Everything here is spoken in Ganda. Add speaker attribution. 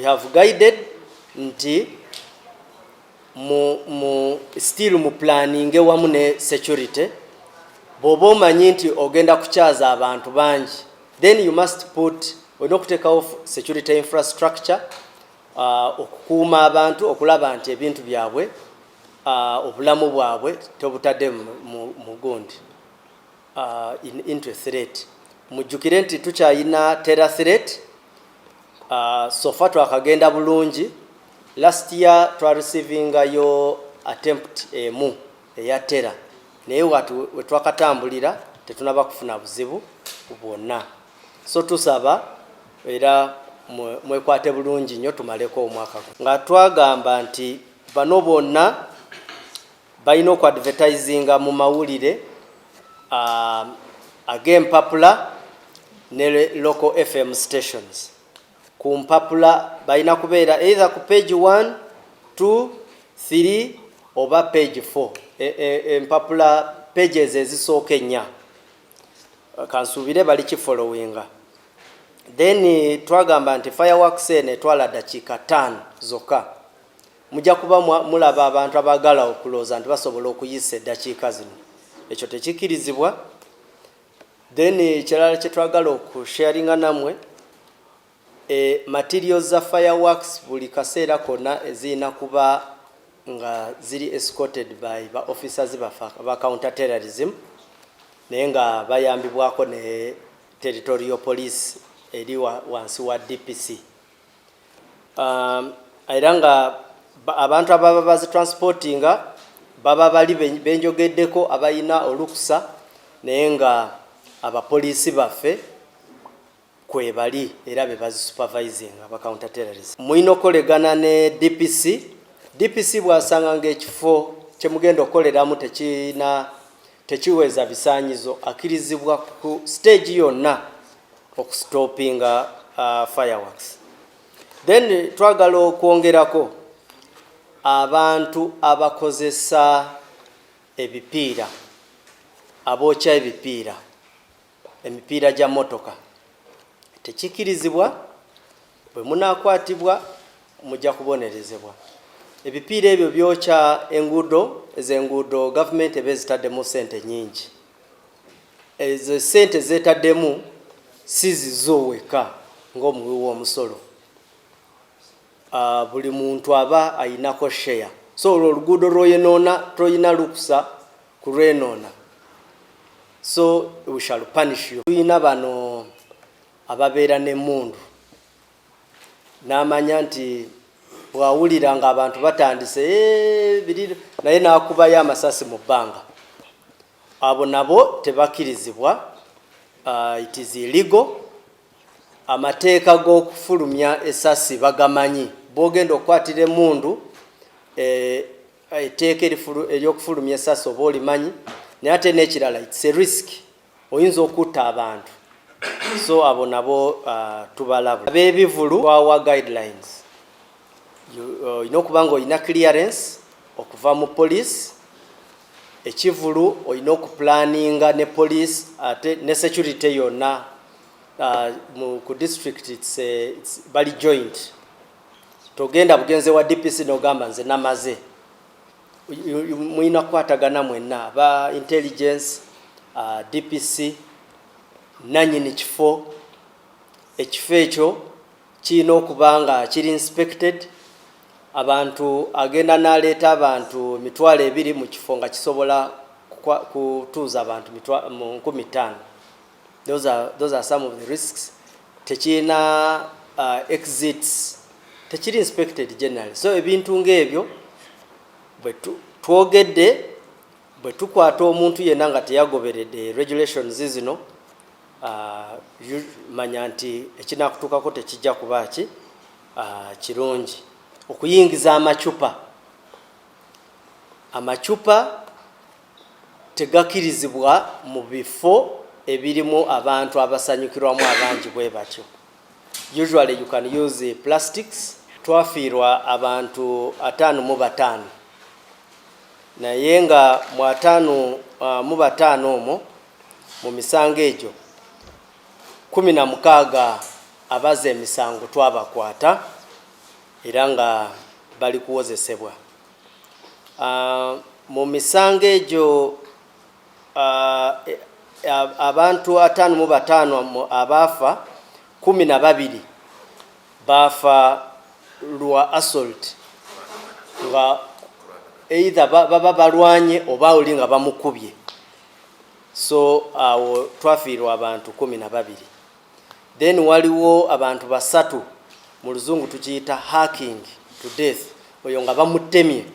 Speaker 1: we have guided nti still mu planning wamu ne security bobo omanyi nti ogenda kukyaza abantu bangi, then you must put okutekawo security infrastructure, okukuuma abantu, okulaba nti ebintu byabwe obulamu bwabwe tobutadde mu gundi into threat. Mujjukire nti tukyayina terror threat. So far twakagenda bulungi. Last year twa receiving yo attempt emu eya terror, naye we twakatambulira tetunaba kufuna buzibu bwonna. So tusaba era mwekwate bulungi nnyo tumaleko omwaka nga twagamba nti bano bonna balina okwadvertisinga mu mawulire ag'empapula ne local FM stations. Ku mpapula balina kubeera either ku page 1, 2, 3 oba page 4. Empapula pages ezisooka ennya kansuubire bali kifollowinga. Then twagamba nti fireworks etwala dakiika 5 zokka. Mujja kuba mulaba abantu abagala okulooza nti basobola okuyisa eddakiika zino. Ekyo tekikirizibwa. Then ekirala kye twagala okusharinga namwe, materials za fireworks buli kaseera konna ezirina kuba nga ziri escorted by ba officers ba counter terrorism, naye nga bayambibwako ne territorial police eri wansi wa DPC. Era nga abantu ababa bazitransportinga baba bali benjogeddeko abayina olukusa, naye nga abapoliisi baffe kwe bali era be bazisupervising aba counter terrorism. Muyina okukolegana ne DPC bwasanga ng'ekifo kye mugenda okukoleramu tekiweza bisaanyizo, akirizibwa ku stage yonna okustopinga fireworks. Then twagala okwongerako abantu abakozesa ebipiira, abookya ebipiira, emipiira gya motoka tekikirizibwa. Bwe munaakwatibwa mujja kubonerezebwa. Ebipiira ebyo byokya enguudo gavumenti eba ezitaddemu ssente nyingi. Ezo ssente zeetaddemu si zizo weka ng'omuwi w'omusolo. Buli muntu aba ayinako share. So oluguudo lw'oyonoona toyina lukusa kulwenoona. So we shall punish you. Tuyina bano ababeera n'emmundu n'amanya nti bwawulira nga abantu batandise biriro naye n'akubayo amasasi mu bbanga. Abo nabo tebakirizibwa. It is illegal. Amateeka g'okufulumya essasi bagamanyi. Bw'ogenda okukwatira emmundu etteeka ery'okufulumya essasi oba olimanyi, naye ate n'ekirala it's a risk. Oyinza okutta abantu. So abo nabo tubalabo. Ab'ebivulu wawa guidelines. Oyina okuba nga oyina clearance okuva mu police. Ekivulu oyina okuplaninga ne police ate ne security yonna ku district it's bali joint. Togenda bugenze wa DPC n'ogamba nze namaze. Muyina kukwatagana mwenna ba intelligence, DPC, nanyini kifo. Ekifo ekyo kirina okuba nga kiri inspected. Abantu agenda n'aleeta abantu 2,000 mu kifo nga kisobola kutuuza abantu 50,000. Those are some of the risks. Tekirina exits, tekiri inspected generally. So ebintu ng'ebyo bwe twogedde, bwe tukwata omuntu yenna nga teyagoberedde regulations zino, manya nti ekinakutuukako tekijja kuba kirungi. Okuyingiza amacupa tegakirizibwa mu bifo ebirimu abantu abasanyukirwamu abangi bwe batyo. Usually you can use plastics. Twafiirwa abantu 55, naye nga mu 55 omwo mu misango egyo 16 abaza emisango twabakwata era nga bali kuwozesebwa. Mu misango egyo abantu 55 abaafa 12 baafa lwa assault nga either baba balwanye oba oli nga bamukubye. So awo twafiirwa abantu 12. Then waliwo abantu 3 mu luzungu tukiyita hacking to death, oyo nga bamutemye